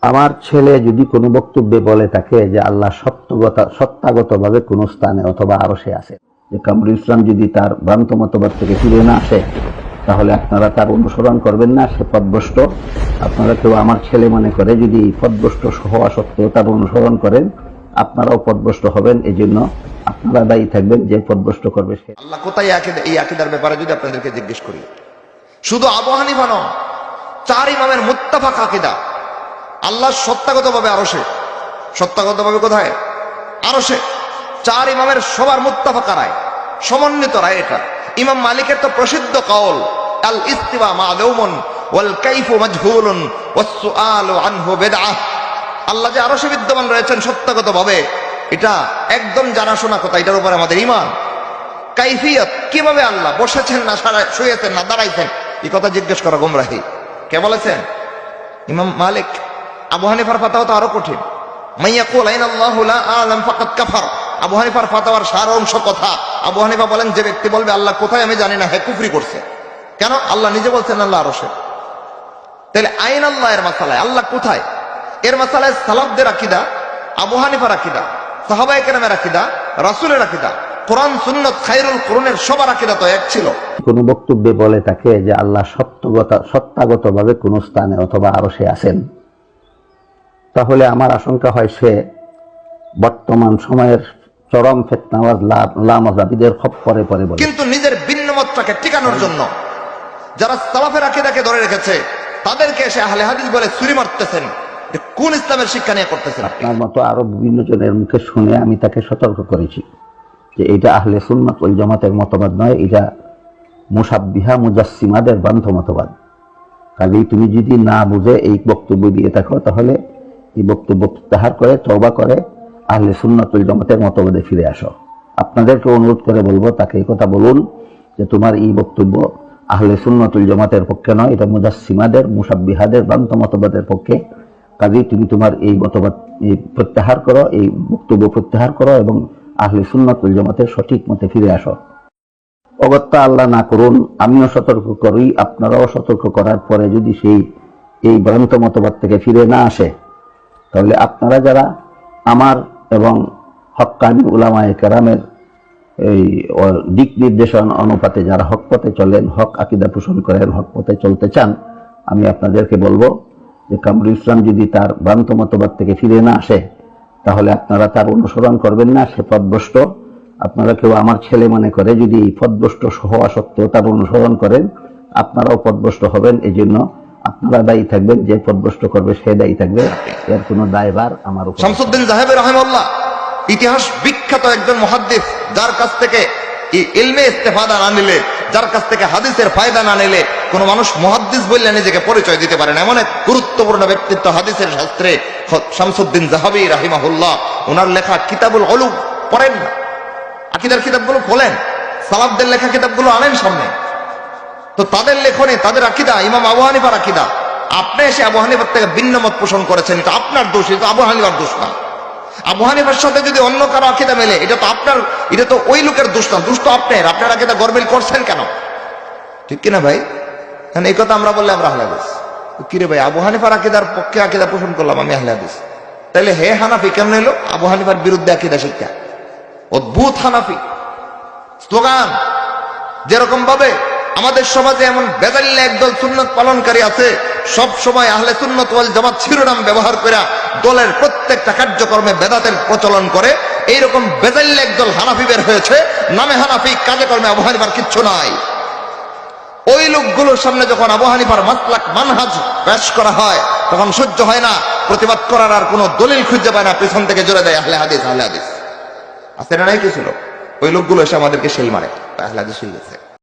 আমার ছেলে যদি কোনো বক্তব্যে বলে থাকে যে আল্লাহ সত্তাগতভাবে কোনো স্থানে অথবা আরশে আছে, যে কামরুল ইসলাম যদি তার ভ্রান্ত মতবাদ থেকে ফিরে না আসে, তাহলে আপনারা তার অনুসরণ করবেন না, সে পথভ্রষ্ট। আপনারা কেউ আমার ছেলে মনে করে যদি পথভ্রষ্ট হওয়া সত্ত্বেও তার অনুসরণ করেন, আপনারাও পথভ্রষ্ট হবেন। এই জন্য আপনারা দায়ী থাকবেন, যে পথভ্রষ্ট করবে সে। আল্লাহ কোথায় এই আকীদার ব্যাপারে যদি আপনাদেরকে জিজ্ঞেস করি, শুধু আবু হানিফা নয়, 4 ইমামের মুত্তাফাক আকীদা আল্লাহ সত্তাগতভাবে আরশে। সত্তাগতভাবে কোথায়? আরশে। 4 ইমামের সবার মুত্তাফাক রায়, সমন্বিত রায় এটা। ইমাম মালিকের তো প্রসিদ্ধ কওল, আল ইস্তিওয়া মা'লুমুন ওয়াল কাইফু মাজহুলুন ওয়াস সুআলু আনহু বিদআহ। আল্লাহ যে আরশে বিদ্যমান রয়েছেন সত্তাগতভাবে, এটা একদম জানাশোনা কথা, এটার উপর আমাদের ঈমান। কাইফিয়ত, কিভাবে আল্লাহ বসেছেন না শুয়েছেন না দাঁড়াইছেন, এই কথা জিজ্ঞেস করা গোমরাহি। কে বলেছেন? ইমাম মালিক। আবু হানিফার ফাতাওয়া তো আরো কঠিন। মাইয়াকুল আইনাল্লাহু লা আ'লাম ফাকাদ কাফার। আবু হানিফার ফাতাওয়ার সার অংশ কথা। আবু হানিফা বলেন, যে ব্যক্তি বলবে আল্লাহ কোথায় আমি জানি না, হে কুফরি করছে। কেন? আল্লাহ নিজে বলছেন আল্লাহ আরশে। তাহলে আইন আল্লাহ এর মাসালায় আল্লাহ কোথায়, এর মাসালায় সালাফদের আকীদা, আবু হানিফার আকীদা, সাহাবায়ে কেরামের আকীদা, রাসূলের আকীদা, কোরআন সুন্নাত খায়রুল কুরআনের সবার আকীদা তো এক ছিল। কোনো বক্তব্যে বলে থাকে যে আল্লাহ সত্তাগতভাবে কোনো স্থানে অথবা আরশে আছেন, তাহলে আমার আশঙ্কা হয় সে বর্তমান সময়ের চরম ফিতনাওয়াজ লামাযাবিদের খপ্পরে পড়ে বলে। কিন্তু নিজের ভিন্নমতটাকে টিকানোর জন্য যারা সালাফের আকীদাকে ধরে রেখেছে, তাদেরকে এসে আহলে হাদিস বলে ছুরি মারতেছেন। কোন ইসলামের শিক্ষা নিয়ে করতেছেন? আপনার মতো আরো বিভিন্ন জনের মুখে শুনে আমি তাকে সতর্ক করেছি যে এটা আহলে সুন্নাত ওয়াল জামাতের মতবাদ নয়, এটা মুশাব্বিহা মুজাসসিমাদের ভ্রান্ত মতবাদ। কাজেই তুমি যদি না বুঝে এই বক্তব্য দিয়ে থাকো, তাহলে এই বক্তব্য প্রত্যাহার করে তওবা করে আহলে সুন্নাত ওয়াল জামাতের মতবাদে ফিরে আসো। আপনাদেরকে অনুরোধ করে বলবো, তাকে এই কথা বলুন যে তোমার এই বক্তব্য আহলে সুন্নাত ওয়াল জামাতের পক্ষে নয়, এটা মুজাসসিমাদের মুশাব্বিহাদের ভ্রান্ত মতবাদের পক্ষে। কাজেই তুমি তোমার এই মতবাদ প্রত্যাহার করো, এই বক্তব্য প্রত্যাহার করো এবং আহলে সুন্নাত ওয়াল জামাতের সঠিক মতে ফিরে আসো। অগত্যা আল্লাহ না করুন, আমিও সতর্ক করি, আপনারাও সতর্ক করার পরে যদি এই ভ্রান্ত মতবাদ থেকে ফিরে না আসে, তাহলে আপনারা যারা আমার এবং হক্কানি উলামায়ে কেরামের এই দিক নির্দেশন অনুপাতে যারা হক পথে চলেন, হক আকীদা পোষণ করেন, হক পথে চলতে চান, আমি আপনাদেরকে বলবো যে কামরুল ইসলাম যদি তার ভ্রান্ত মতবাদ থেকে ফিরে না আসে, তাহলে আপনারা তার অনুসরণ করবেন না, সে পথভ্রষ্ট। আপনারা কেউ আমার ছেলে মনে করে যদি পথভ্রষ্ট হওয়া সত্ত্বেও তার অনুসরণ করেন, আপনারাও পথভ্রষ্ট হবেন। এই জন্য আপনারা দায়ী থাকবেন, যে পথভ্রষ্ট করবে সে দায়ী থাকবে, এর কোনো দায়ভার আমার উপর। শামসুদ্দিন যাহেবী রাহিমাহুল্লাহ ইতিহাস বিখ্যাত একজন মুহাদ্দিস, যার কাছ থেকে ইলমে ইস্তেফাদা না নিলে, যার কাছ থেকে হাদিসের ফায়দা না নিলে কোন মানুষ মুহাদ্দিস বললে নিজেকে পরিচয় দিতে পারে না। এমন এক গুরুত্বপূর্ণ ব্যক্তিত্ব হাদিসের শাস্ত্রে শামসুদ্দিন যাহেবী রাহিমাহুল্লাহ। ওনার লেখা কিতাবুল উলুম পড়েন না, আকীদার কিতাবগুলো খোলেন, সালাফদের লেখা কিতাবগুলো আনেন সামনে, তো তাদের লেখনে তাদের আকীদা ইমাম আবু হানিফার আকীদা। আপনি এসে আবু হানিফার থেকে ভিন্ন মত পোষণ করেছেন, এটা আপনার দোষ, এটা আবু হানিফার দোষ না। আবু হানিফার সাথে যদি অন্য কারো আকীদা মেলে, এটা তো আপনার, এটা তো ওই লোকের দোষ না, দোষ তো আপনার। আপনার আকীদা গরমিল করছেন কেন? ঠিক কিনা ভাই? কারণ এই কথা আমরা বললে আমরা আহলে হাদিস। কিরে ভাই, আবু হানিফার আকীদার পক্ষে আকীদা পোষণ করলাম, আমি আহলে হাদিস। তাইলে হে হানাফি কেমন এলো আবু হানিফার বিরুদ্ধে আকীদা শিক্ষা? অদ্ভুত হানাফি স্লোগান। যেরকম ভাবে আমাদের সমাজে এমন বেদাল্লা একদল সুন্নাত পালনকারী আছে, সব সময় আহলে সুন্নাত ওয়াল জামাত শিরোনাম ব্যবহার করে দলের প্রত্যেকটা কার্যক্রমে বেদাতের প্রচলন করে, এইরকম বেদাল্লা একদল হানাফি বের হয়েছে, নামে হানাফি, কাজে কর্মে আবু হানিফার কিচ্ছু নাই। ওই লোকগুলোর সামনে যখন আবু হানিফার মাসলাক মানহাজ পেশ করা হয়, তখন সহ্য হয় না, প্রতিবাদ করার আর কোনো দলিল খুঁজে পায় না, পেছন থেকে জোরে দেয় আহলে হাদিস, আহলে হাদিস। আছে না নাই কিছু লোক, ওই লোকগুলো এসে আমাদেরকে শিল মারে, আহলে হাদিস হয়ে গেছে।